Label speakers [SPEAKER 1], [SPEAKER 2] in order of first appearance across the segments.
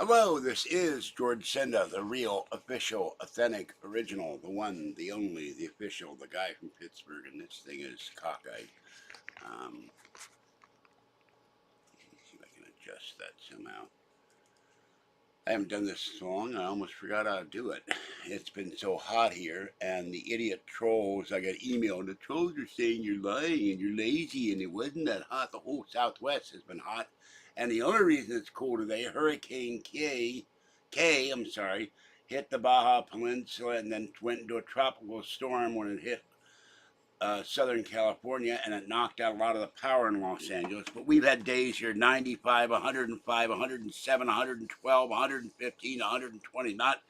[SPEAKER 1] Hello, this is George Senda, the real, official, authentic, original, the one, the only, the official, the guy from Pittsburgh, and this thing is cockeyed. See if I can adjust that somehow. I haven't done this so long, I almost forgot how to do it. It's been so hot here, and the idiot trolls, I got emailed, the trolls are saying you're lying and you're lazy, and it wasn't that hot. The whole Southwest has been hot, and the only reason it's cool today, Hurricane K, hit the Baja Peninsula and then went into a tropical storm when it hit Southern California, and it knocked out a lot of the power in Los Angeles. But we've had days here 95, 105, 107, 112, 115, 120, not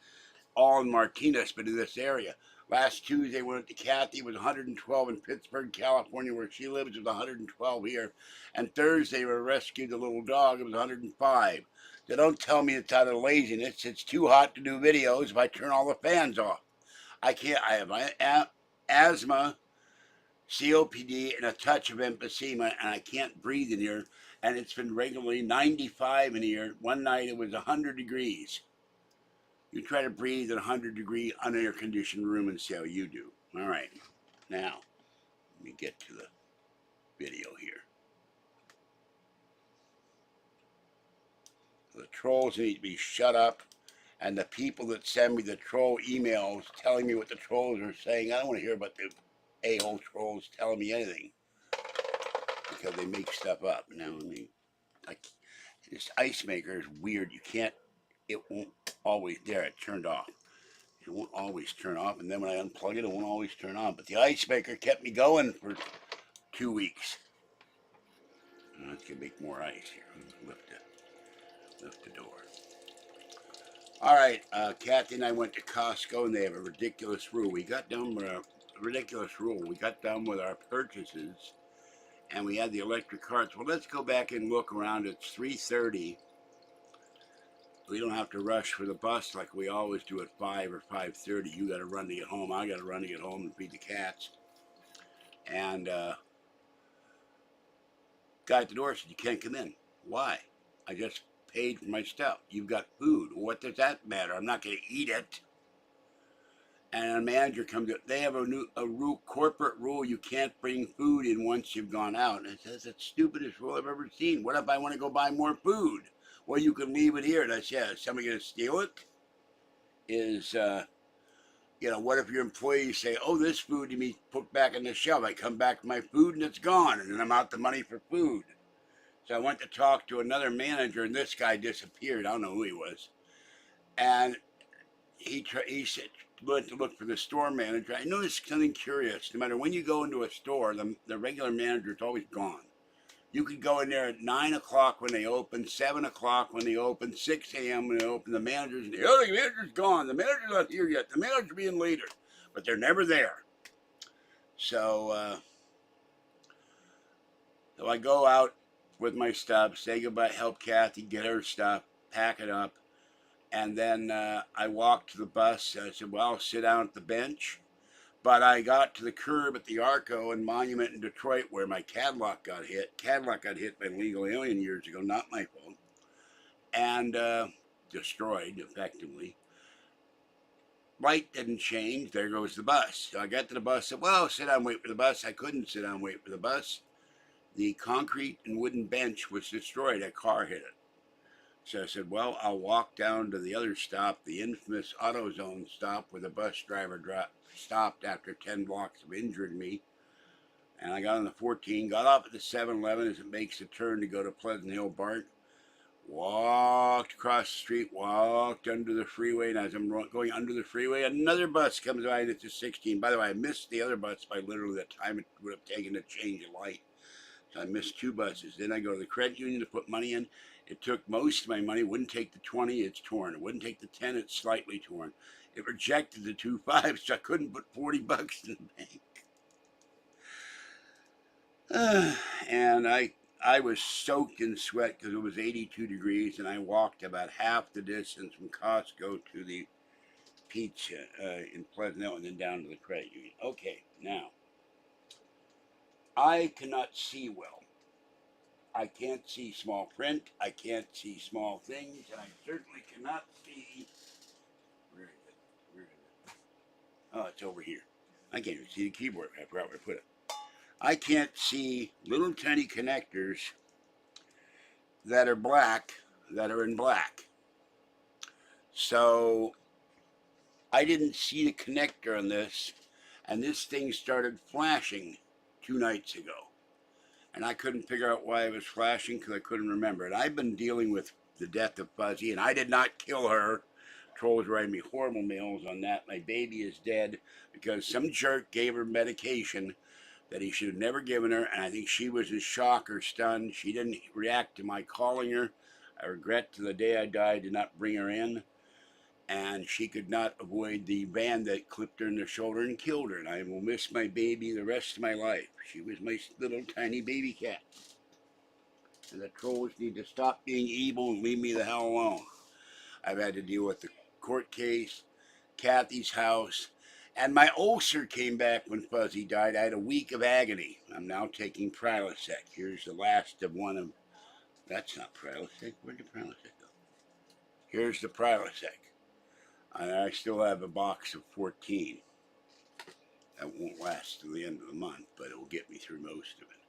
[SPEAKER 1] all in Martinez, but in this area. Last Tuesday, we went to Kathy, it was 112 in Pittsburgh, California, where she lives. It was 112 here. And Thursday, we rescued the little dog. It was 105. So don't tell me it's out of laziness. It's too hot to do videos if I turn all the fans off. I can't. I have asthma, COPD, and a touch of emphysema, and I can't breathe in here. And it's been regularly 95 in here. One night it was 100 degrees. You try to breathe in a 100-degree unair-conditioned room and see how you do. All right. Now, let me get to the video here. The trolls need to be shut up, and the people that send me the troll emails telling me what the trolls are saying, I don't want to hear about the a-hole trolls telling me anything, because they make stuff up. Now, this ice maker is weird. You can't, it won't always, there, it turned off. It won't always turn off, and then when I unplug it, it won't always turn on. But the ice maker kept me going for 2 weeks. Let's get make more ice here. Lift the door. All right, Kathy and I went to Costco, and they have a ridiculous rule. We got done with our purchases, and we had the electric carts. Well, let's go back and look around. It's 3:30. We don't have to rush for the bus like we always do at 5 or 5:30. You got to run to get home. I got to run to get home and feed the cats. And guy at the door said, you can't come in. Why? I just paid for my stuff. You've got food. What does that matter? I'm not going to eat it. And a manager comes up. They have a corporate rule. You can't bring food in once you've gone out. And it says, it's the stupidest rule I've ever seen. What if I want to go buy more food? Well, you can leave it here. And I said, is somebody going to steal it? What if your employees say, oh, this food to be put back on the shelf. I come back with my food and it's gone. And then I'm out the money for food. So I went to talk to another manager, and this guy disappeared. I don't know who he was. And he said, went to look for the store manager. I noticed something curious. No matter when you go into a store, the regular manager is always gone. You could go in there at 9 o'clock when they open, 7 o'clock when they open, 6 a.m. when they open. The manager's gone. The manager's not here yet. The manager's being later. But they're never there. So I go out with my stuff, say goodbye, help Kathy get her stuff, pack it up. And then I walked to the bus. I said, well, I'll sit down at the bench. But I got to the curb at the Arco and Monument in Detroit where my Cadillac got hit. Cadillac got hit by an illegal alien years ago, not my fault. And destroyed, effectively. Light didn't change. There goes the bus. So I got to the bus, said, well, sit down, wait for the bus. I couldn't sit down, wait for the bus. The concrete and wooden bench was destroyed. A car hit it. So I said, well, I'll walk down to the other stop, the infamous AutoZone stop, where the bus driver stopped after 10 blocks of injuring me. And I got on the 14, got off at the 7-Eleven as it makes a turn to go to Pleasant Hill Park. Walked across the street, walked under the freeway, and as I'm going under the freeway, another bus comes by, and it's a 16. By the way, I missed the other bus by literally the time it would have taken to change a light. So I missed 2 buses. Then I go to the credit union to put money in. It took most of my money. It wouldn't take the 20, it's torn. It wouldn't take the 10, it's slightly torn. It rejected the 2 5s, so I couldn't put $40 in the bank. And I was soaked in sweat because it was 82 degrees, and I walked about half the distance from Costco to the pizza in Pleasant Hill and then down to the credit union. Okay, now, I cannot see well. I can't see small print. I can't see small things. And I certainly cannot see. Where is it? Where is it? Oh, it's over here. I can't even see the keyboard. I forgot where I put it. I can't see little tiny connectors that are black that are in black. So I didn't see the connector on this, and this thing started flashing 2 nights ago. And I couldn't figure out why it was flashing because I couldn't remember it. I've been dealing with the death of Fuzzy, and I did not kill her. Trolls writing me horrible mails on that. My baby is dead because some jerk gave her medication that he should have never given her, and I think she was in shock or stunned. She didn't react to my calling her. I regret to the day I died did not bring her in, and she could not avoid the van that clipped her in the shoulder and killed her, and I will miss my baby the rest of my life. She was my little tiny baby cat. And the trolls need to stop being evil and leave me the hell alone. I've had to deal with the court case, Kathy's house, and my ulcer came back when Fuzzy died. I had a week of agony. I'm now taking Prilosec. Here's the last of one of... That's not Prilosec. Where did Prilosec go? Here's the Prilosec. And I still have a box of 14. That won't last till the end of the month, but it will get me through most of it.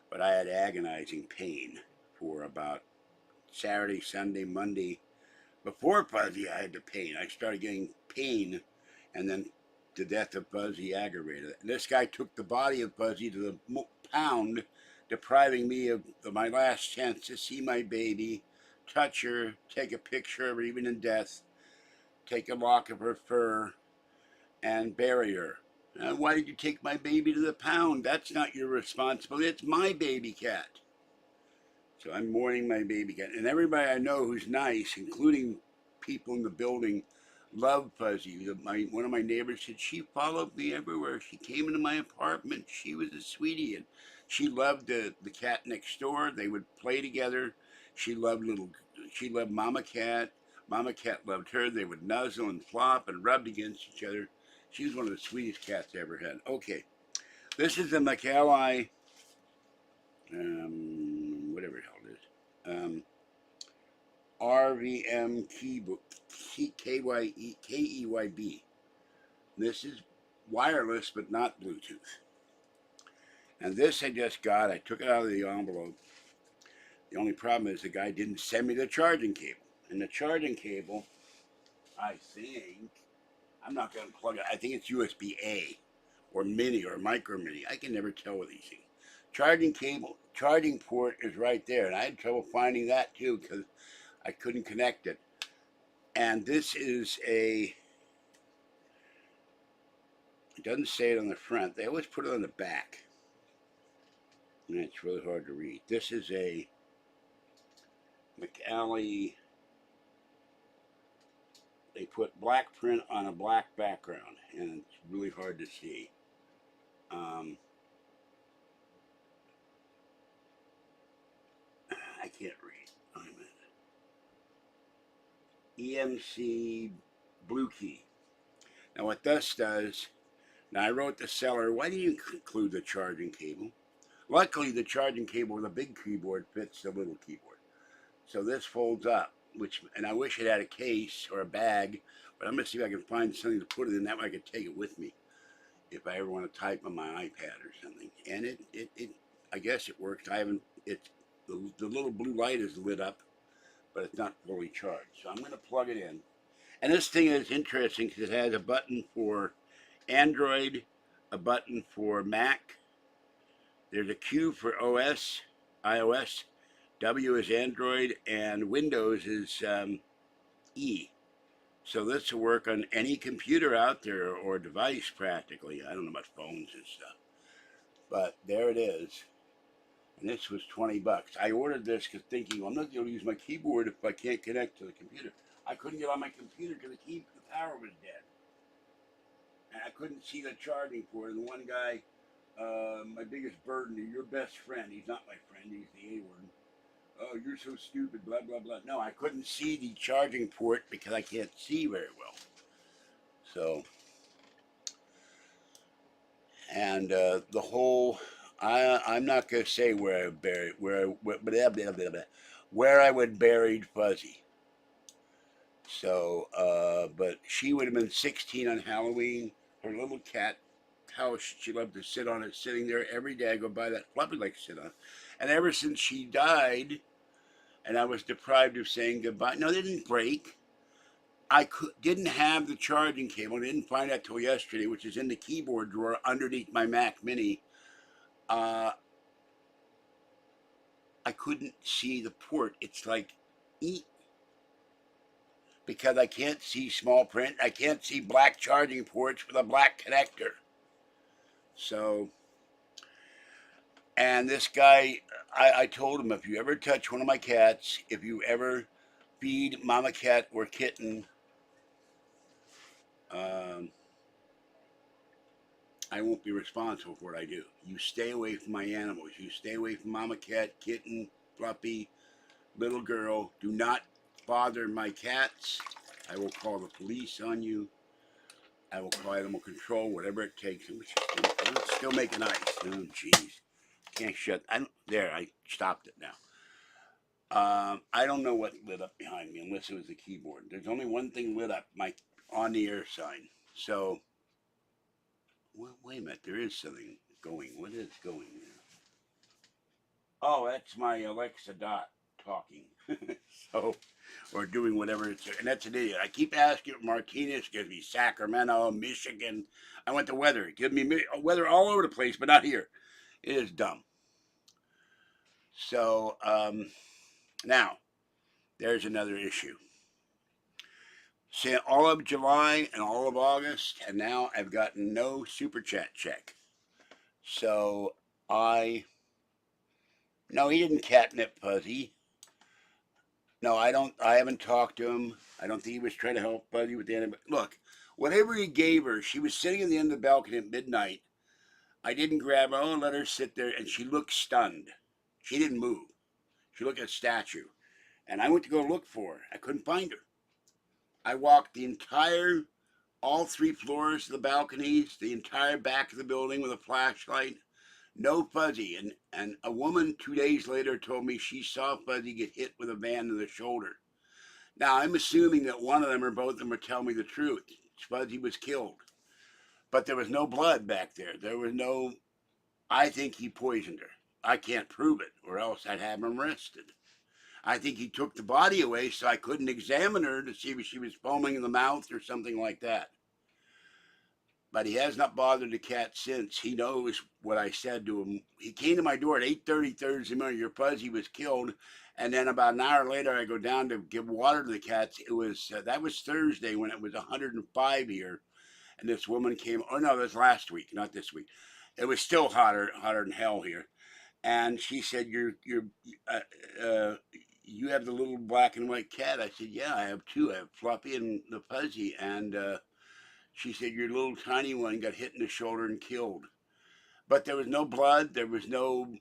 [SPEAKER 1] But I had agonizing pain for about Saturday, Sunday, Monday. Before Fuzzy, I had the pain. I started getting pain, and then the death of Fuzzy aggravated it. And this guy took the body of Fuzzy to the pound, depriving me of my last chance to see my baby, touch her, take a picture of her even in death, take a lock of her fur, and bury her. Why did you take my baby to the pound? That's not your responsibility. It's my baby cat. So I'm mourning my baby cat. And everybody I know who's nice, including people in the building, love Fuzzy. One of my neighbors said she followed me everywhere. She came into my apartment. She was a sweetie. And she loved the cat next door. They would play together. She loved Mama Cat. Mama Cat loved her. They would nuzzle and flop and rub against each other. She was one of the sweetest cats I ever had. Okay. This is the McAllister, whatever the hell it is. RVM KEYB. This is wireless, but not Bluetooth. And this I just got. I took it out of the envelope. The only problem is the guy didn't send me the charging cable. And the charging cable, I think, I'm not going to plug it. I think it's USB-A or mini or micro mini. I can never tell with these things. Charging cable, charging port is right there. And I had trouble finding that too because I couldn't connect it. And this is it doesn't say it on the front. They always put it on the back. And it's really hard to read. This is a McAllister. They put black print on a black background, and it's really hard to see. I can't read. Wait a minute. EMC Blue Key. Now what this does, now I wrote the seller, why do you include the charging cable? Luckily the charging cable with a big keyboard fits the little keyboard. So this folds up, and I wish it had a case or a bag, but I'm going to see if I can find something to put it in. That way I could take it with me if I ever want to type on my iPad or something. And it I guess it works. The little blue light is lit up, but it's not fully charged. So I'm going to plug it in. And this thing is interesting because it has a button for Android, a button for Mac. There's a Q for iOS. W is Android, and Windows is E. So this will work on any computer out there or device practically. I don't know about phones and stuff. But there it is. And this was $20. I ordered this because thinking, well, I'm not going to use my keyboard if I can't connect to the computer. I couldn't get on my computer because the power was dead. And I couldn't see the charging port. And the one guy, my biggest burden, your best friend, he's not my friend, he's the A-word. Oh, you're so stupid, blah, blah, blah. No, I couldn't see the charging port because I can't see very well. So, and the whole I'm not gonna say where I buried blah, blah, blah, blah, where I would buried Fuzzy. So, but she would have been 16 on Halloween. Her little cat house, she loved to sit on it, sitting there every day. I go by that floppy like to sit on. And ever since she died, and I was deprived of saying goodbye. No, they didn't break. Didn't have the charging cable. I didn't find out till yesterday, which is in the keyboard drawer underneath my Mac Mini. Uh, I couldn't see the port. It's like, eat, because I can't see small print. I can't see black charging ports with a black connector. So, and this guy, I told him, if you ever touch one of my cats, if you ever feed mama cat or kitten, um, I won't be responsible for what I do. You stay away from my animals. You stay away from mama cat, kitten, puppy, little girl. Do not bother my cats. I will call the police on you. I will call animal control, whatever it takes. I'm still making ice. Oh, jeez. Can't shut. There, I stopped it now. I don't know what lit up behind me unless it was the keyboard. There's only one thing lit up, my on the air sign. So, wait a minute. There is something going. What is going there? Oh, that's my Alexa Dot talking. So, or doing whatever it's, and that's an idiot. I keep asking Martinez, gives me Sacramento, Michigan. I went to weather. It gives me weather all over the place, but not here. It is dumb. So, now, there's another issue. See, all of July and all of August, and now I've gotten no super chat check. So, no, he didn't catnip Fuzzy. No, I haven't talked to him. I don't think he was trying to help Buddy with the end of it. Look, whatever he gave her, she was sitting in the end of the balcony at midnight. I didn't grab her. Oh, let her sit there, and she looked stunned. She didn't move. She looked at a statue. And I went to go look for her. I couldn't find her. I walked all 3 floors of the balconies, the entire back of the building with a flashlight. No Fuzzy. And a woman 2 days later told me she saw Fuzzy get hit with a van in the shoulder. Now, I'm assuming that one of them or both of them are telling me the truth. Fuzzy was killed. But there was no blood back there. There was no, I think he poisoned her. I can't prove it, or else I'd have him arrested. I think he took the body away so I couldn't examine her to see if she was foaming in the mouth or something like that. But he has not bothered the cat since. He knows what I said to him. He came to my door at 8:30 Thursday morning. Your Fuzzy was killed. And then about an hour later, I go down to give water to the cats. It was that was Thursday when it was 105 here, and this woman came. Oh no, that was last week, not this week. It was still hotter than hell here. And she said, uh, uh, you have the little black and white cat." I said, "Yeah, I have two. I have Fluffy and the Fuzzy." And she said, "Your little tiny one got hit in the shoulder and killed." But there was no blood. There was no,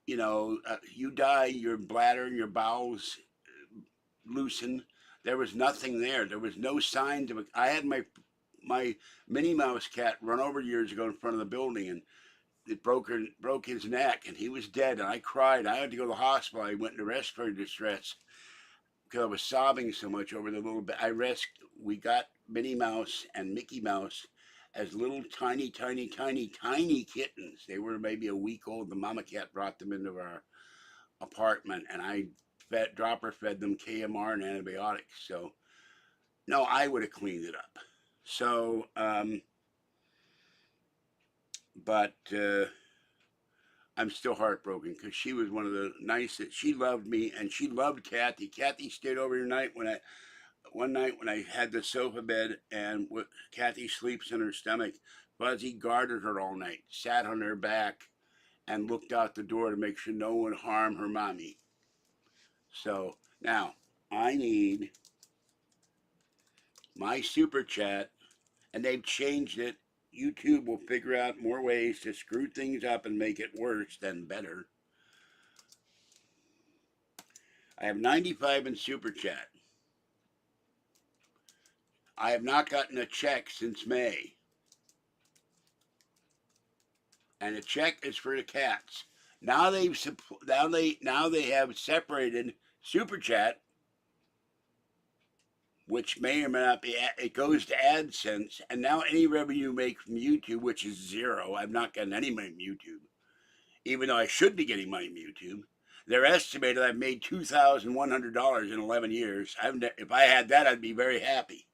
[SPEAKER 1] you die, your bladder and your bowels loosen. There was nothing there. There was no signs of it. I had my Minnie Mouse cat run over years ago in front of the building, and it broke his neck, and he was dead. And I cried. I had to go to the hospital. I went into respiratory distress because I was sobbing so much over the little bit. We got Minnie Mouse and Mickey Mouse as little tiny, tiny, tiny, tiny kittens. They were maybe a week old. The mama cat brought them into our apartment, and I dropper fed them KMR and antibiotics. So no, I would have cleaned it up. So, but I'm still heartbroken because she was one of the nicest. She loved me, and she loved Kathy. Kathy stayed over one night when I had the sofa bed, and Kathy sleeps in her stomach. Fuzzy guarded her all night, sat on her back, and looked out the door to make sure no one harmed her mommy. So now I need my super chat, and they've changed it. YouTube will figure out more ways to screw things up and make it worse than better. I have 95 in super chat. I have not gotten a check since May. and the check is for the cats. Now they have separated Super Chat, which may or may not be. It goes to AdSense, and now any revenue you make from YouTube, which is zero. I've not gotten any money from YouTube, even though I should be getting money from YouTube. They're estimated I've made $2,100 in 11 years. If I had that, I'd be very happy.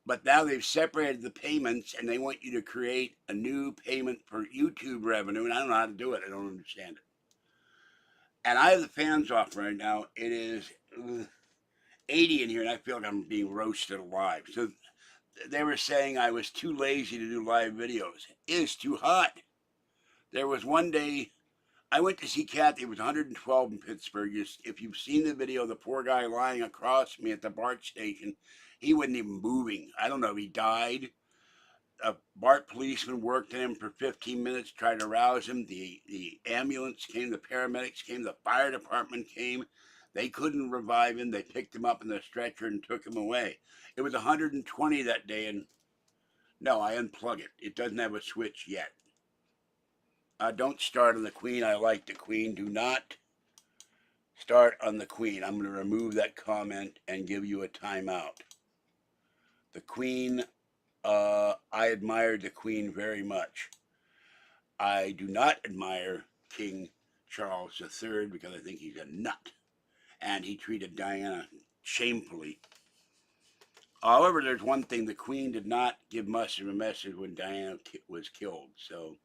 [SPEAKER 1] But now they've separated the payments, and they want you to create a new payment for YouTube revenue, and I don't know how to do it. I don't understand it. And I have the fans off right now. It is 80 in here, and I feel like I'm being roasted alive. So they were saying I was too lazy to do live videos. It is too hot. There was one day I went to see Kathy. It was 112 in Pittsburgh. If you've seen the video, the poor guy lying across me at the BART station, he wasn't even moving. I don't know if he died. A BART policeman worked on him for 15 minutes, tried to rouse him. The ambulance came, the paramedics came, the fire department came. They couldn't revive him. They picked him up in the stretcher and took him away. It was 120 that day, and no, I unplug it. It doesn't have a switch yet. Don't start on the Queen. I like the Queen. Do not start on the Queen. I'm going to remove that comment and give you a timeout. The Queen, I admired the Queen very much. I do not admire King Charles III because I think he's a nut. And he treated Diana shamefully. However, there's one thing. The Queen did not give much of a message when Diana was killed. So,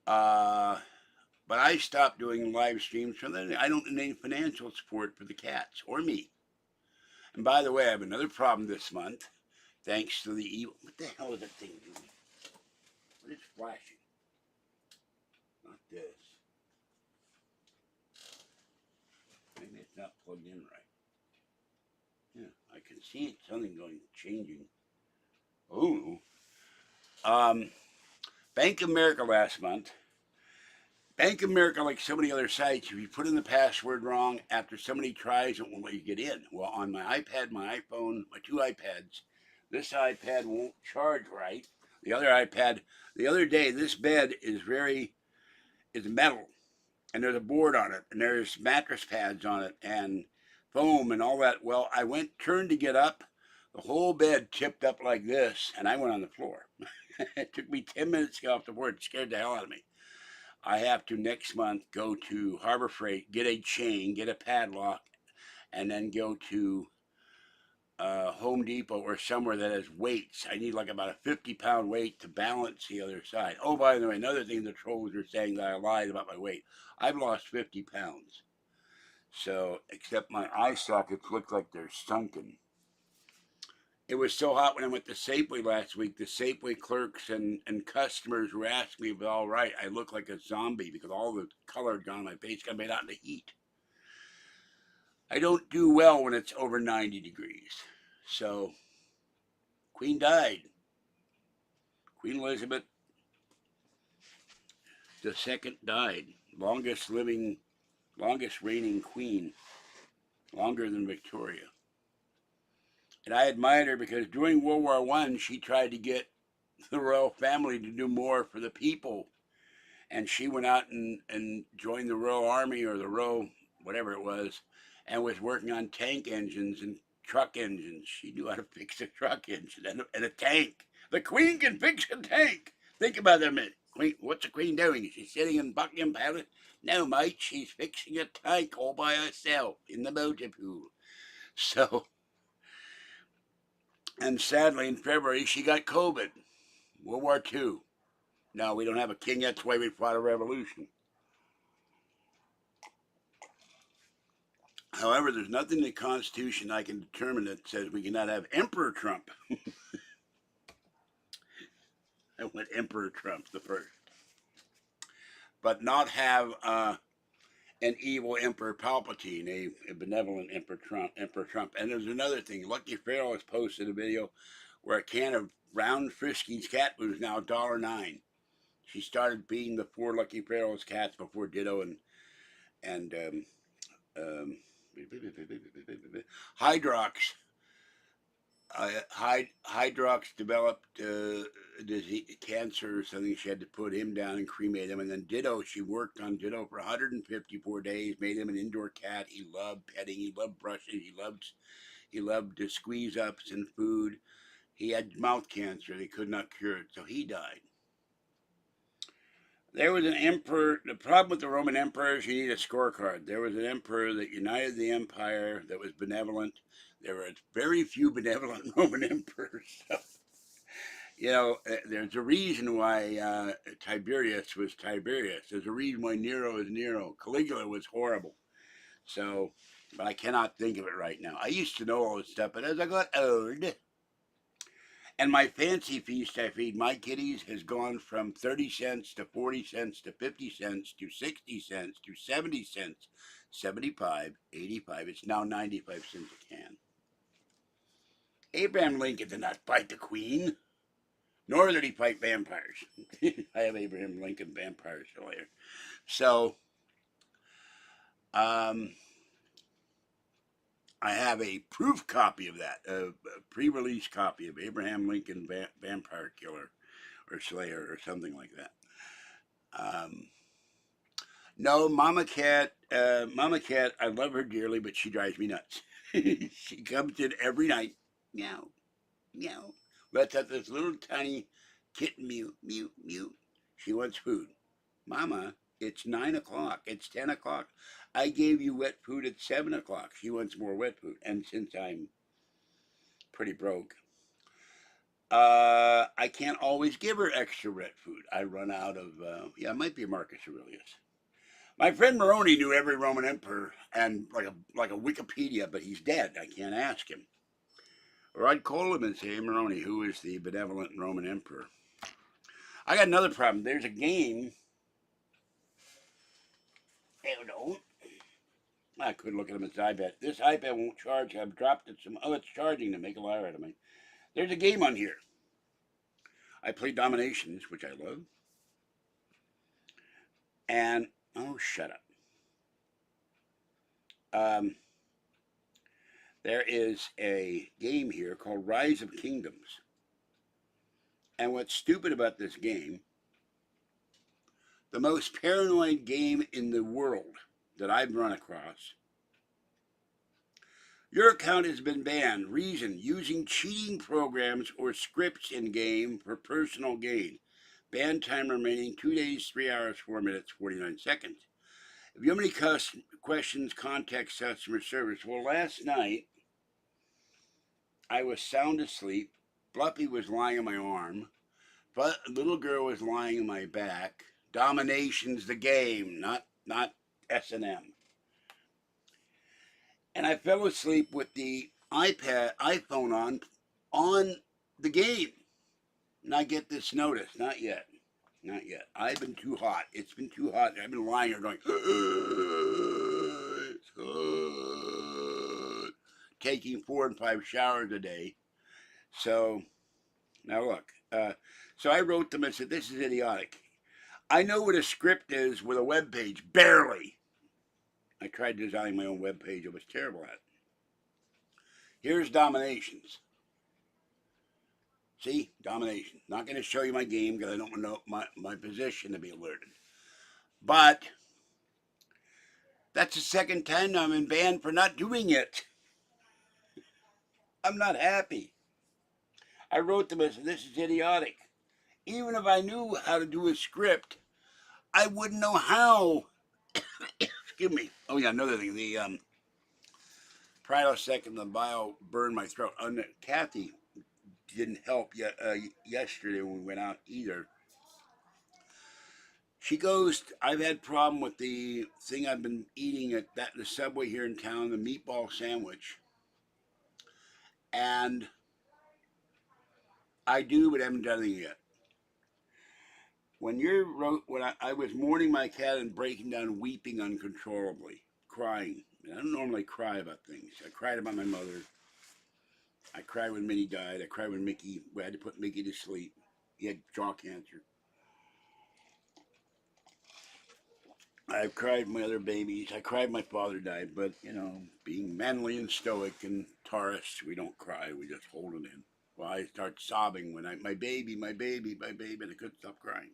[SPEAKER 1] but I stopped doing live streams from then. I don't need any financial support for the cats or me. And by the way, I have another problem this month, thanks to the evil. What the hell is that thing doing? What is flashing? Not this. Maybe it's not plugged in right. Yeah, I can see it. Something going changing. Oh. Bank of America last month. Bank of America, like so many other sites, if you put in the password wrong, after somebody tries, it won't let you get in. Well, on my iPad, my iPhone, my two iPads, this iPad won't charge right. The other iPad, the other day, this bed is metal, and there's a board on it, and there's mattress pads on it, and foam and all that. Well, I turned to get up, the whole bed tipped up like this, and I went on the floor. It took me 10 minutes to get off the board. It scared the hell out of me. I have to next month go to Harbor Freight, get a chain, get a padlock, and then go to Home Depot or somewhere that has weights. I need like about a 50-pound weight to balance the other side. Oh, by the way, another thing the trolls are saying that I lied about my weight. I've lost 50 pounds. So, except my eye sockets look like they're sunken. It was so hot when I went to Safeway last week. The Safeway clerks and customers were asking me if it was all right. I look like a zombie because all the color had gone on my face got made out in the heat. I don't do well when it's over 90 degrees. So, Queen died. Queen Elizabeth II died. Longest reigning queen. Longer than Victoria. And I admired her because during World War I, she tried to get the royal family to do more for the people. And she went out and joined the Royal Army or the Royal, whatever it was, and was working on tank engines and truck engines. She knew how to fix a truck engine and a tank. The Queen can fix a tank. Think about it a minute. Queen, what's the Queen doing? Is she sitting in Buckingham Palace? No, mate, she's fixing a tank all by herself in the motor pool. So, and sadly in February she got COVID. World War II. No, we don't have a king. That's why we fought a revolution. However, there's nothing in the Constitution I can determine that says we cannot have Emperor Trump. I want Emperor Trump the first. But not have an evil Emperor Palpatine, a benevolent Emperor Trump. And there's another thing. Lucky Farrell has posted a video where a can of Round Friskies cat food is now $1.09. She started beating the 4 Lucky Farrell's cats before Ditto and Hydrox Hydrox developed disease, cancer or something. She had to put him down and cremate him. And then Ditto, she worked on Ditto for 154 days, made him an indoor cat. He loved petting, he loved brushing, he loved to squeeze ups and food. He had mouth cancer. They could not cure it, so he died. There was an emperor. The problem with the Roman emperors, you need a scorecard. There was an emperor that united the empire that was benevolent. There were very few benevolent Roman emperors. So, there's a reason why Tiberius was Tiberius. There's a reason why Nero is Nero. Caligula was horrible. So, but I cannot think of it right now. I used to know all this stuff, but as I got old, and my fancy feast I feed my kitties has gone from 30 cents to 40 cents to 50 cents to 60 cents to 70 cents, 75, 85. It's now 95 cents a can. Abraham Lincoln did not fight the Queen, nor did he fight vampires. I have Abraham Lincoln Vampire Slayer. So, I have a proof copy of that, a pre-release copy of Abraham Lincoln Vampire Killer or Slayer or something like that. No, Mama Cat, I love her dearly, but she drives me nuts. She comes in every night, meow, meow, lets out this little tiny kitten mew, mew, mew. She wants food. Mama, it's 9 o'clock. It's 10 o'clock. I gave you wet food at 7 o'clock. She wants more wet food. And since I'm pretty broke, I can't always give her extra wet food. I run out of, it might be Marcus Aurelius. My friend Moroni knew every Roman emperor and like a Wikipedia, but he's dead. I can't ask him. Or I'd call him and say, hey, Moroni, who is the benevolent Roman emperor? I got another problem. There's a game. I couldn't look at him. It's iPad. This iPad won't charge. I've dropped it some. Oh, it's charging to make a liar out of me. There's a game on here. I play Dominations, which I love. And, oh, shut up. There is a game here called Rise of Kingdoms. And what's stupid about this game, the most paranoid game in the world that I've run across. Your account has been banned. Reason, using cheating programs or scripts in game for personal gain. Ban time remaining 2 days, 3 hours, 4 minutes, 49 seconds. If you have any questions, contact customer service. Well, last night, I was sound asleep. Fluffy was lying on my arm. But little girl was lying on my back. Domination's the game, not S&M. And I fell asleep with the iPhone on the game. And I get this notice. Not yet. I've been too hot. It's been too hot. I've been lying here going, it's hot. Taking 4 and 5 showers a day. So, now look. So I wrote them and said, this is idiotic. I know what a script is with a web page. Barely. I tried designing my own web page. I was terrible at it. Here's Dominations. See? Domination. Not going to show you my game because I don't want my position to be alerted. But that's the second time I'm in banned for not doing it. I'm not happy. I wrote them and said, this is idiotic. Even if I knew how to do a script, I wouldn't know how. Excuse me. Oh, yeah, another thing. The Prilosec and the bio burned my throat. Kathy didn't help yesterday when we went out either. She goes, I've had problem with the thing I've been eating at the Subway here in town, the meatball sandwich. And I do, but I haven't done anything yet. When I was mourning my cat and breaking down, weeping uncontrollably, crying. And I don't normally cry about things. I cried about my mother. I cried when Minnie died. I cried when we had to put Mickey to sleep. He had jaw cancer. I've cried my other babies. I cried my father died, but you know, being manly and stoic and Taurus, we don't cry. We just hold it in. Well, I start sobbing when my baby, my baby, my baby, and I couldn't stop crying.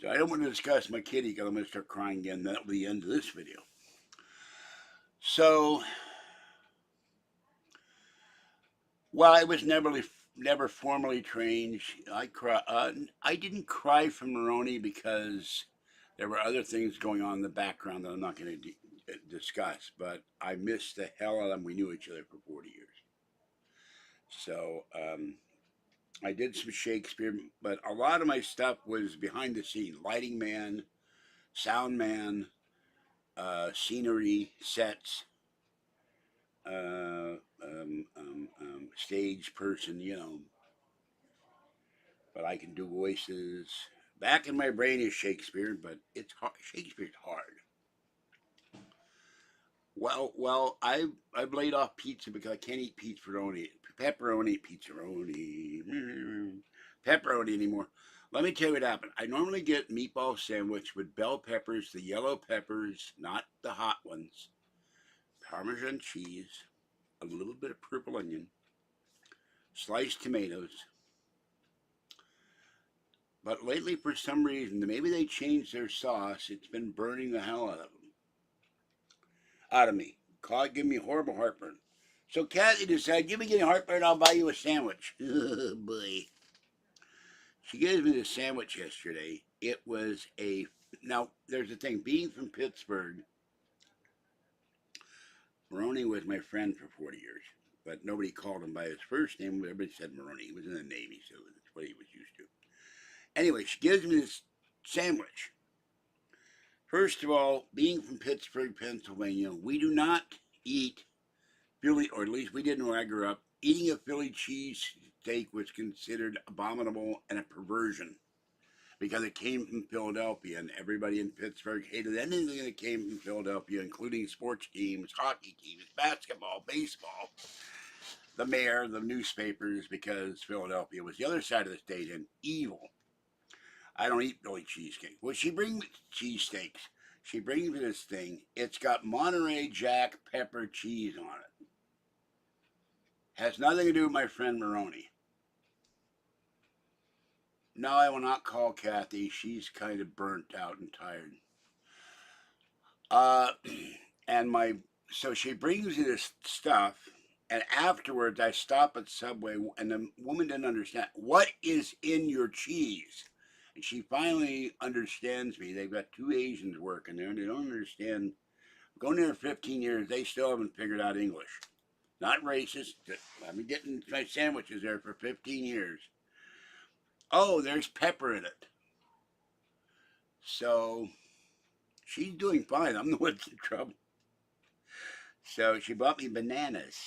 [SPEAKER 1] So I don't want to discuss my kitty because I'm going to start crying again. That'll be the end of this video. So, while I was never formally trained, I didn't cry for Maroney because there were other things going on in the background that I'm not going to discuss. But I missed the hell out of him. We knew each other for 40 years. So I did some Shakespeare, but a lot of my stuff was behind the scenes: lighting man, sound man, scenery, sets, stage person, you know. But I can do voices. Back in my brain is Shakespeare, but it's hard. Shakespeare's hard. Well, I've laid off pizza because I can't eat pepperoni anymore. Let me tell you what happened. I normally get meatball sandwich with bell peppers, the yellow peppers, not the hot ones, Parmesan cheese, a little bit of purple onion, sliced tomatoes. But lately, for some reason, maybe they changed their sauce. It's been burning the hell out of me. Give me horrible heartburn. So Kathy decided, "You be getting heartburn, I'll buy you a sandwich." Oh boy. She gave me this sandwich yesterday. It was a now. There's the thing. Being from Pittsburgh, Maroney was my friend for 40 years, but nobody called him by his first name. Everybody said Maroney. He was in the Navy, so that's what he was used to. Anyway, she gives me this sandwich. First of all, being from Pittsburgh, Pennsylvania, we do not eat Philly, or at least we didn't when I grew up. Eating a Philly cheese steak was considered abominable and a perversion because it came from Philadelphia, and everybody in Pittsburgh hated anything that came from Philadelphia, including sports teams, hockey teams, basketball, baseball, the mayor, the newspapers, because Philadelphia was the other side of the state and evil. I don't eat Philly cheesecake. Well, she brings me cheesesteaks. She brings me this thing. It's got Monterey Jack pepper cheese on it. Has nothing to do with my friend Maroney. No, I will not call Kathy. She's kind of burnt out and tired. Uh, and so she brings me this stuff, and afterwards I stop at Subway, and the woman didn't understand what is in your cheese. And she finally understands me. They've got two Asians working there, and they don't understand. Going there 15 years, they still haven't figured out English. Not racist. I've been getting my sandwiches there for 15 years. Oh, there's pepper in it. So she's doing fine. I'm the one in trouble. So she bought me bananas.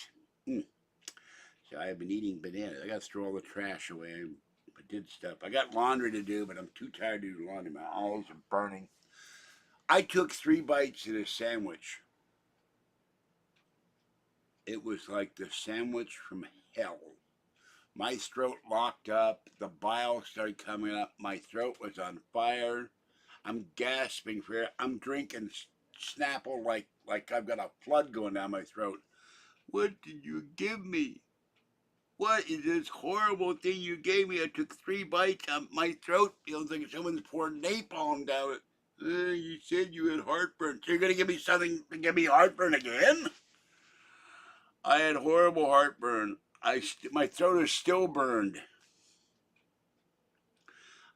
[SPEAKER 1] So I've been eating bananas. I got to throw all the trash away. I did stuff. I got laundry to do, but I'm too tired to do laundry. My eyes are burning. I took 3 bites of this sandwich. It was like the sandwich from hell. My throat locked up. The bile started coming up. My throat was on fire. I'm gasping for air. I'm drinking Snapple like I've got a flood going down my throat. What did you give me? What is this horrible thing you gave me? I took 3 bites. My throat feels like someone's poured napalm down it. You said you had heartburn. So you're going to give me something to give me heartburn again? I had horrible heartburn. My throat is still burned.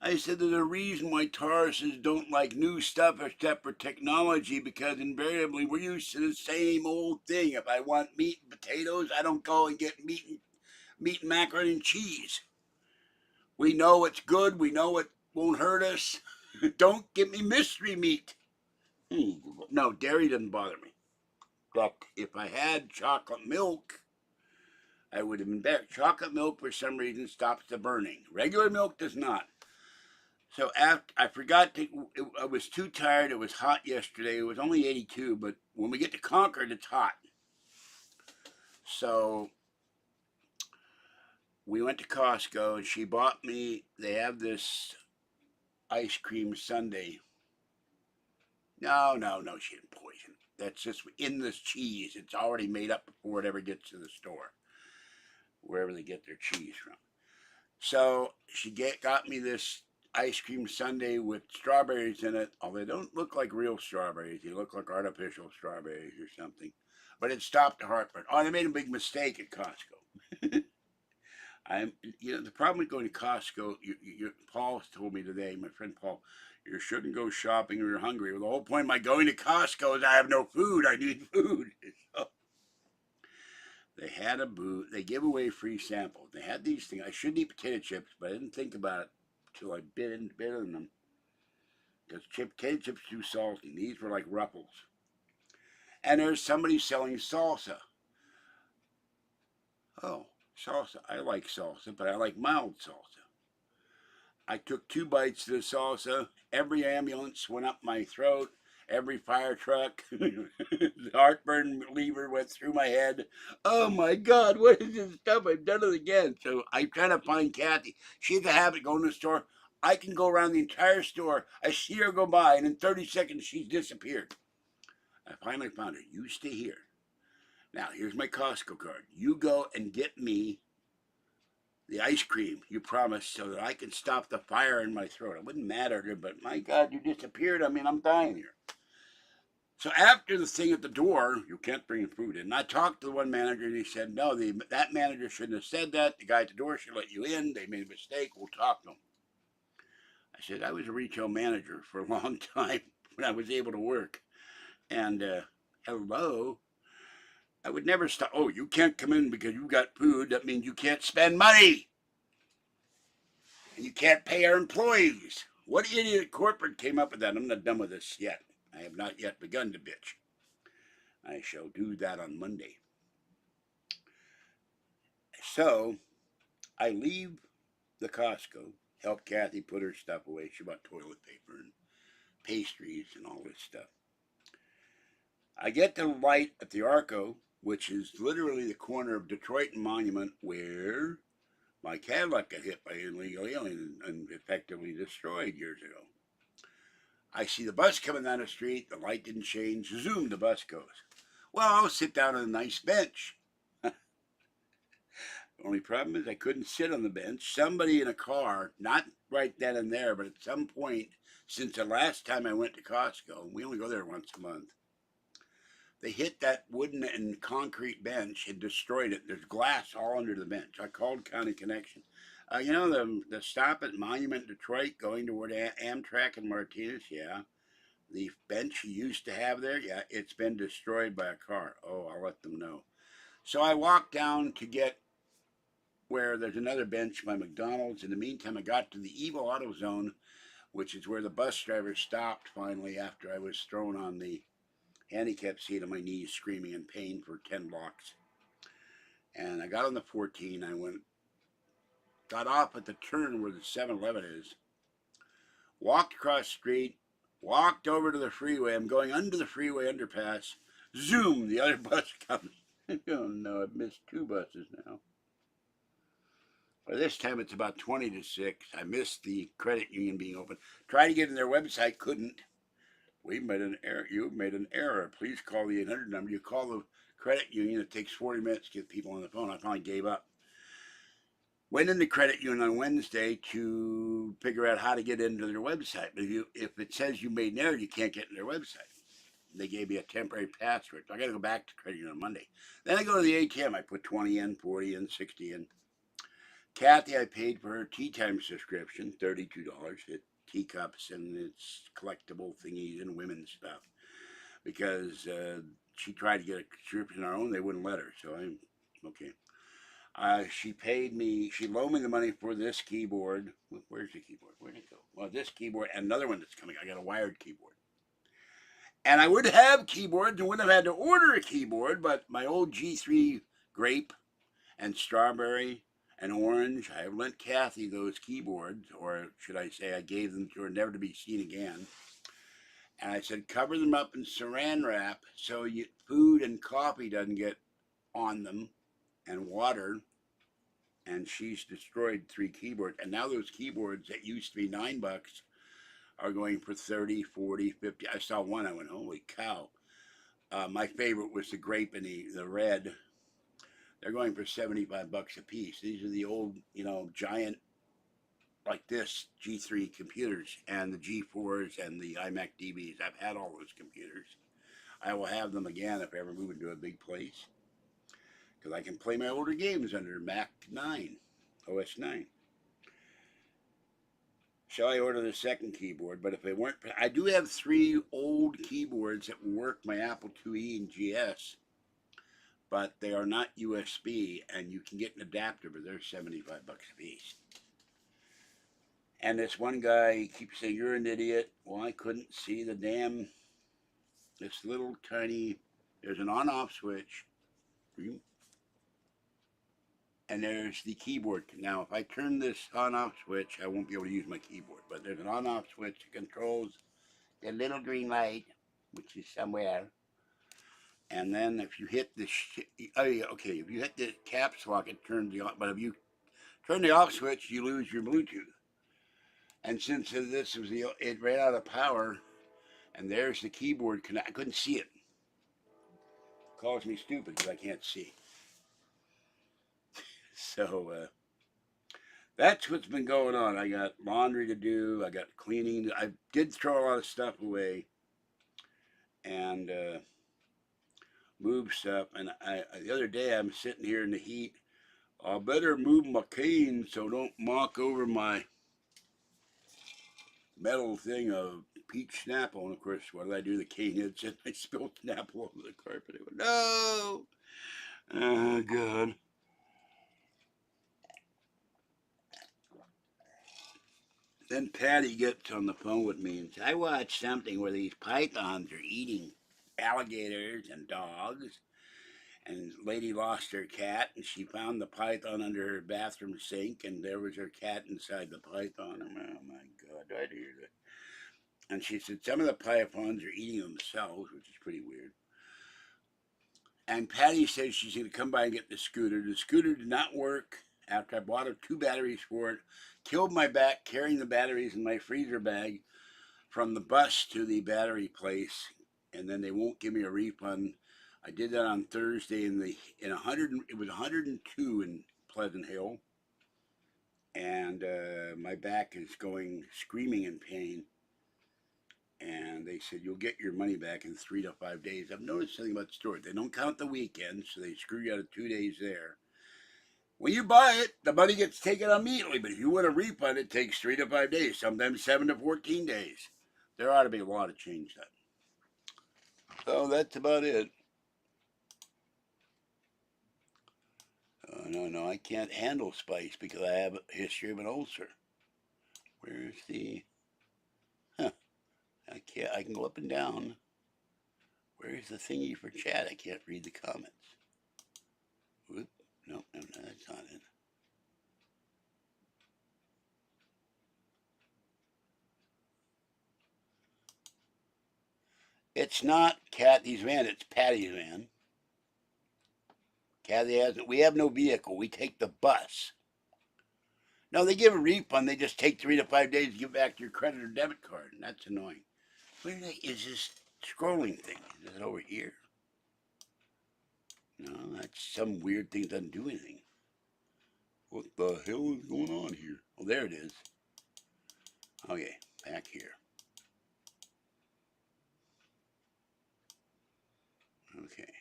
[SPEAKER 1] I said there's a reason why Tauruses don't like new stuff except for technology, because invariably we're used to the same old thing. If I want meat and potatoes, I don't go and get meat and macaroni and cheese. We know it's good. We know it won't hurt us. Don't give me mystery meat. No, dairy doesn't bother me. But if I had chocolate milk, I would have been better. Chocolate milk, for some reason, stops the burning. Regular milk does not. So I forgot I was too tired. It was hot yesterday. It was only 82, but when we get to Concord, it's hot. So we went to Costco, and she bought me. They have this ice cream sundae, No, no, no, she didn't poison it. That's just in this cheese. It's already made up before it ever gets to the store, wherever they get their cheese from. So got me this ice cream sundae with strawberries in it. Although they don't look like real strawberries, they look like artificial strawberries or something. But it stopped the heartburn. Oh, they made a big mistake at Costco. The problem with going to Costco. Paul told me today, my friend Paul, you shouldn't go shopping when you're hungry. Well, the whole point of my going to Costco is I have no food. I need food. So they had a booth. They give away free samples. They had these things. I shouldn't eat potato chips, but I didn't think about it until I bit in them. Because potato chips are too salty. These were like Ruffles. And there's somebody selling salsa. Oh, salsa. I like salsa, but I like mild salsa. I took 2 bites of the salsa. Every ambulance went up my throat. Every fire truck, the heartburn lever went through my head. Oh my God, what is this stuff? I've done it again. So I try to find Kathy. She has a habit going to the store. I can go around the entire store. I see her go by, and in 30 seconds, she's disappeared. I finally found her. You stay here. Now, here's my Costco card. You go and get me the ice cream you promised so that I can stop the fire in my throat. It wouldn't matter, but my God, you disappeared. I mean, I'm dying here. So after the thing at the door, you can't bring food in. And I talked to the one manager, and he said, no, that manager shouldn't have said that. The guy at the door should let you in. They made a mistake. We'll talk to them. I said, I was a retail manager for a long time when I was able to work. And hello, I would never stop. Oh, you can't come in because you got food. That means you can't spend money. And you can't pay our employees. What idiot corporate came up with that? I'm not done with this yet. I have not yet begun to bitch. I shall do that on Monday. So I leave the Costco, help Kathy put her stuff away. She bought toilet paper and pastries and all this stuff. I get to the light at the Arco, which is literally the corner of Detroit and Monument, where my Cadillac got hit by an illegal alien and effectively destroyed years ago. I see the bus coming down the street. The light didn't change. Zoom, the bus goes. Well, I'll sit down on a nice bench. The only problem is I couldn't sit on the bench. Somebody in a car, not right then and there, but at some point since the last time I went to Costco, we only go there once a month, they hit that wooden and concrete bench and destroyed it. There's glass all under the bench. I called County Connection. The stop at Monument, Detroit, going toward Amtrak and Martinez, yeah. The bench you used to have there, yeah, it's been destroyed by a car. Oh, I'll let them know. So I walked down to get where there's another bench by McDonald's. In the meantime, I got to the Evil Auto Zone, which is where the bus driver stopped finally after I was thrown on the handicap seat on my knees, screaming in pain for 10 blocks. And I got on the 14. Got off at the turn where the 7-Eleven is, walked across the street, walked over to the freeway. I'm going under the freeway underpass. Zoom, the other bus comes. Oh no, I've missed 2 buses now. By this time, it's about 20 to 6. I missed the credit union being open. Tried to get in their website, couldn't. We made an error. You've made an error. Please call the 800 number. You call the credit union. It takes 40 minutes to get people on the phone. I finally gave up. Went in the credit union on Wednesday to figure out how to get into their website. But if it says you made an error, you can't get in their website. They gave me a temporary password. So I got to go back to credit union on Monday. Then I go to the ATM. I put 20 in, 40 in, 60 in. Kathy, I paid for her tea time subscription, $32. It teacups and it's collectible thingies and women's stuff. Because she tried to get a subscription on her own, they wouldn't let her. So I'm okay. She paid me. She loaned me the money for this keyboard. Where's the keyboard? Where'd it go? Well, this keyboard and another one that's coming. I got a wired keyboard. And I would have keyboards and wouldn't have had to order a keyboard, but my old G3 grape and strawberry and orange. I lent Kathy those keyboards, or should I say I gave them to her, never to be seen again. And I said, cover them up in saran wrap so food and coffee doesn't get on them, and water. And she's destroyed 3 keyboards. And now those keyboards that used to be $9 are going for 30, 40, 50. I saw one, I went, holy cow. My favorite was the grape and the red. They're going for 75 bucks a piece. These are the old, giant like this G3 computers and the G4s and the iMac DBs. I've had all those computers. I will have them again if I ever move into a big place because I can play my older games under Mac 9, OS 9. Shall I order the second keyboard? But if they weren't, I do have 3 old keyboards that will work my Apple IIe and GS, but they are not USB, and you can get an adapter, but they're 75 bucks a piece. And this one guy keeps saying, you're an idiot. Well, I couldn't see the damn, this little tiny, there's an on-off switch, and there's the keyboard. Now, if I turn this on-off switch, I won't be able to use my keyboard, but there's an on-off switch that controls the little green light, which is somewhere. And then if you hit the, okay, if you hit the caps lock, it turns the on, but if you turn the off switch, you lose your Bluetooth. And since this was it ran out of power, and there's the keyboard, I couldn't see it. Calls me stupid because I can't see. So that's what's been going on. I got laundry to do. I got cleaning. I did throw a lot of stuff away and move stuff. And the other day I'm sitting here in the heat. I better move my cane so don't knock over my metal thing of peach Snapple. And of course, what did I do? The cane hits it. I spilled Snapple over the carpet. I went, no! Oh, God. Then Patty gets on the phone with me and says, I watched something where these pythons are eating alligators and dogs. And lady lost her cat, and she found the python under her bathroom sink, and there was her cat inside the python. And, oh, my God, I hear that. And she said some of the pythons are eating themselves, which is pretty weird. And Patty says she's going to come by and get the scooter. The scooter did not work after I bought her 2 batteries for it. Killed my back carrying the batteries in my freezer bag from the bus to the battery place, and then they won't give me a refund. I did that on Thursday it was 102 in Pleasant Hill, and my back is going screaming in pain. And they said, you'll get your money back in 3 to 5 days. I've noticed something about the store. They don't count the weekends, so they screw you out of 2 days there. When you buy it, the money gets taken immediately. But if you want a refund, it takes 3 to 5 days, sometimes 7 to 14 days. There ought to be a law to change that. So that's about it. No, I can't handle spice because I have a history of an ulcer. Where's the... I can go up and down. Where's the thingy for chat? I can't read the comments. Whoop. No, that's not it. It's not Kathy's van, it's Patty's van. Kathy has it. We have no vehicle. We take the bus. No, they give a refund. They just take 3 to 5 days to give back your credit or debit card, and that's annoying. Where is this scrolling thing? Is it over here? No, that's some weird thing that doesn't do anything. What the hell is going on here? Oh, there it is. Okay, back here. Okay.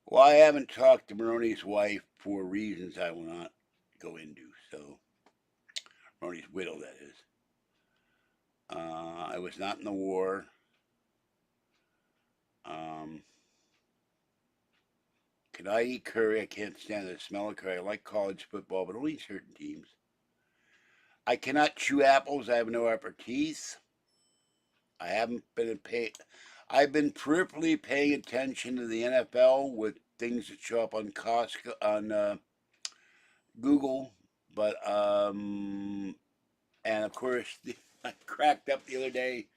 [SPEAKER 1] Well, I haven't talked to Maroni's wife for reasons I will not go into. So, Maroni's widow, that is. I was not in the war. Can I eat curry? I can't stand the smell of curry. I like college football, but only certain teams. I cannot chew apples. I have no upper teeth. I haven't been I've been peripherally paying attention to the NFL with things that show up on Costco on Google, but and of course I cracked up the other day.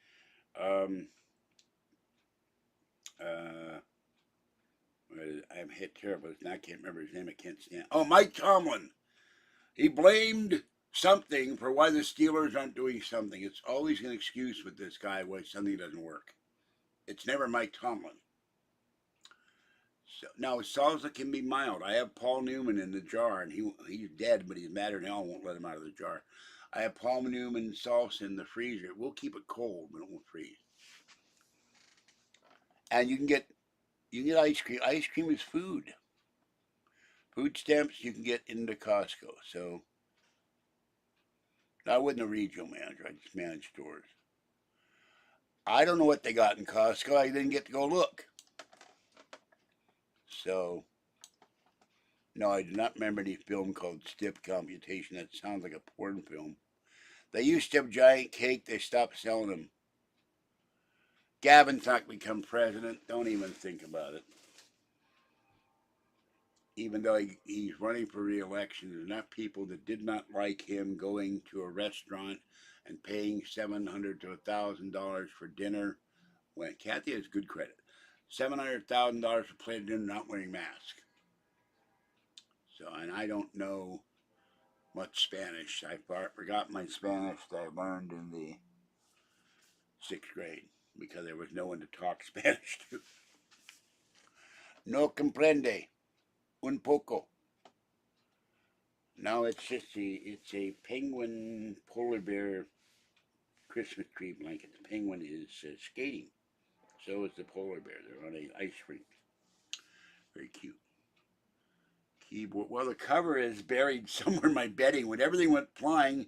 [SPEAKER 1] I'm hit terrible. I can't remember his name. I can't stand. Oh, Mike Tomlin. He blamed something for why the Steelers aren't doing something. It's always an excuse with this guy why something doesn't work. It's never Mike Tomlin. So, now, salsa can be mild. I have Paul Newman in the jar, and he's dead, but he's madder now. I won't let him out of the jar. I have Paul Newman salsa in the freezer. We'll keep it cold, but it won't freeze. And you can get ice cream. Ice cream is food. Food stamps you can get into Costco. So I wasn't a regional manager. I just managed stores. I don't know what they got in Costco. I didn't get to go look. So no, I do not remember any film called Stiff Computation. That sounds like a porn film. They used to have giant cake. They stopped selling them. Gavin's not become president. Don't even think about it. Even though he's running for re-election, there's enough people that did not like him going to a restaurant and paying $700 to $1,000 for dinner. When Kathy has good credit, $700,000 for plate of dinner, not wearing masks. So, and I don't know much Spanish. I forgot my Spanish that I learned in the 6th grade because there was no one to talk Spanish to. No comprende un poco. No, it's a penguin polar bear Christmas tree blanket. The penguin is skating. So is the polar bear. They're on an ice rink. Very cute. Keyboard. Well, the cover is buried somewhere in my bedding. When everything went flying,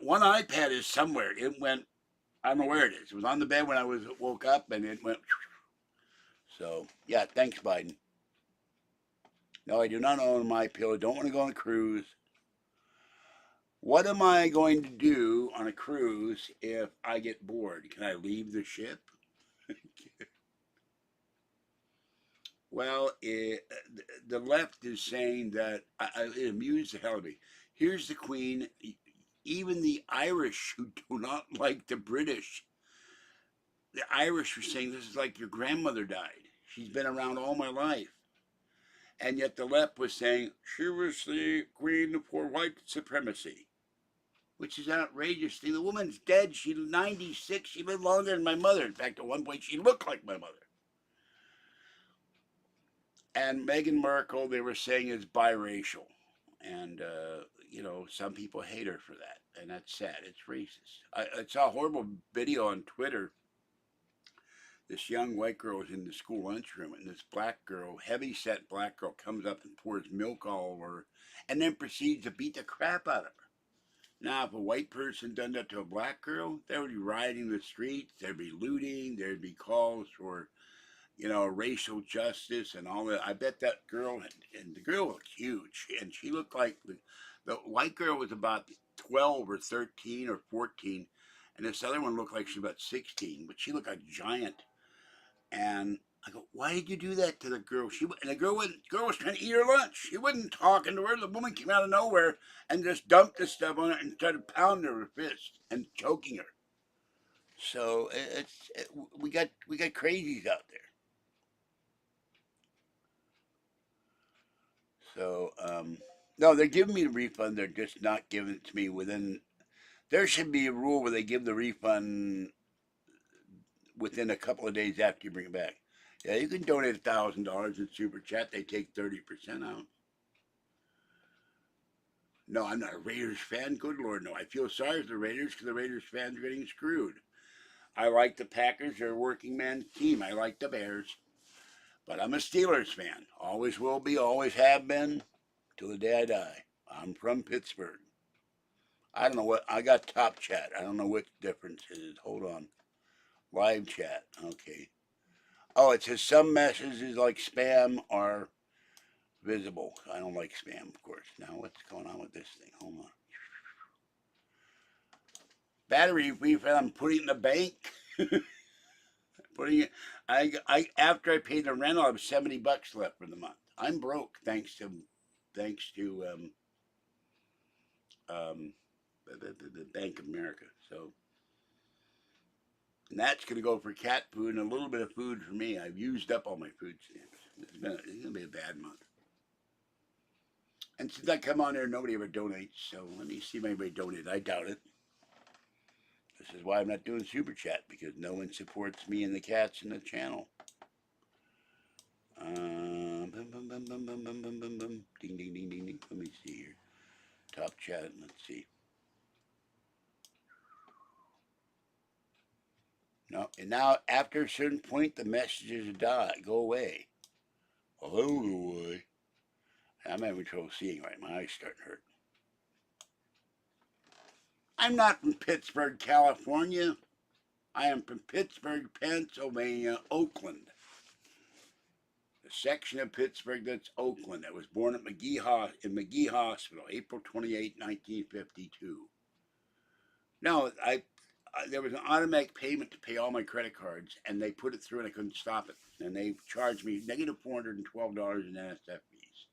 [SPEAKER 1] one iPad is somewhere. It went. I don't know where it is. It was on the bed when I woke up, and it went. So yeah, thanks, Biden. No, I do not own my pillow. Don't want to go on a cruise. What am I going to do on a cruise if I get bored? Can I leave the ship? Well, the left is saying that it amused the hell out of me. Here's the Queen. Even the Irish who do not like the British, the Irish were saying this is like your grandmother died. She's been around all my life. And yet the left was saying she was the queen for white supremacy, which is outrageous. The woman's dead. She's 96. She lived longer than my mother. In fact, at one point, she looked like my mother. And Meghan Markle, they were saying, is biracial. And, some people hate her for that. And that's sad. It's racist. I saw a horrible video on Twitter. This young white girl was in the school lunchroom, and this black girl, heavy-set black girl, comes up and pours milk all over her, and then proceeds to beat the crap out of her. Now, if a white person done that to a black girl, they would be rioting the streets, there'd be looting, there'd be calls for, racial justice and all that. I bet that girl, and the girl looked huge, and she looked like, the white girl was about 12 or 13 or 14, and this other one looked like she was about 16, but she looked like a giant. And I go, why did you do that to the girl? And the girl was trying to eat her lunch. She wasn't talking to her. The woman came out of nowhere and just dumped the stuff on her and started pounding her with her fist and choking her. So we got crazies out there. So no, they're giving me the refund. They're just not giving it to me within. There should be a rule where they give the refund within a couple of days after you bring it back. Yeah, you can donate $1,000 in Super Chat. They take 30% out. No, I'm not a Raiders fan. Good Lord, no. I feel sorry for the Raiders because the Raiders fans are getting screwed. I like the Packers. They're a working man team. I like the Bears. But I'm a Steelers fan. Always will be, always have been, till the day I die. I'm from Pittsburgh. I don't know what, I got top chat. I don't know what difference it is. Hold on. Live chat. Okay. Oh, it says some messages like spam are visible. I don't like spam, of course. Now, what's going on with this thing? Hold on. Battery refund. I'm putting it in the bank. Putting it. After I paid the rental, I have $70 left for the month. I'm broke thanks to the Bank of America. So, and that's going to go for cat food and a little bit of food for me. I've used up all my food stamps. It's going to be a bad month. And since I come on there, nobody ever donates. So let me see if anybody donated. I doubt it. This is why I'm not doing Super Chat, because no one supports me and the cats in the channel. Bum, bum, bum, bum, bum, bum, bum, bum, bum. Ding, ding, ding, ding, ding. Let me see here. Top chat. Let's see. No, and now after a certain point, the messages go away. Well, they'll go away. I'm having trouble seeing right. My eyes starting to hurt. I'm not from Pittsburgh, California. I am from Pittsburgh, Pennsylvania, Oakland. The section of Pittsburgh that's Oakland. I was born at McGee Hospital, April 28, 1952. No, there was an automatic payment to pay all my credit cards, and they put it through, and I couldn't stop it. And they charged me negative $412 in NSF fees.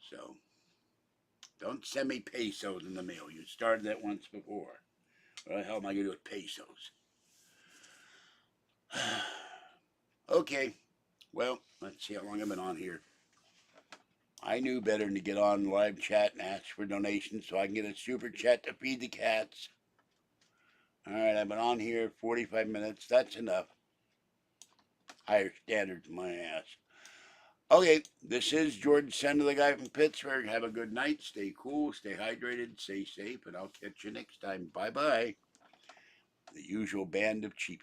[SPEAKER 1] So, don't send me pesos in the mail. You started that once before. What the hell am I going to do with pesos? Okay. Well, let's see how long I've been on here. I knew better than to get on live chat and ask for donations so I can get a super chat to feed the cats. All right, I've been on here 45 minutes. That's enough. Higher standards, my ass. Okay, this is Jordan Sender, the guy from Pittsburgh. Have a good night. Stay cool, stay hydrated, stay safe, and I'll catch you next time. Bye-bye. The usual band of cheapskates.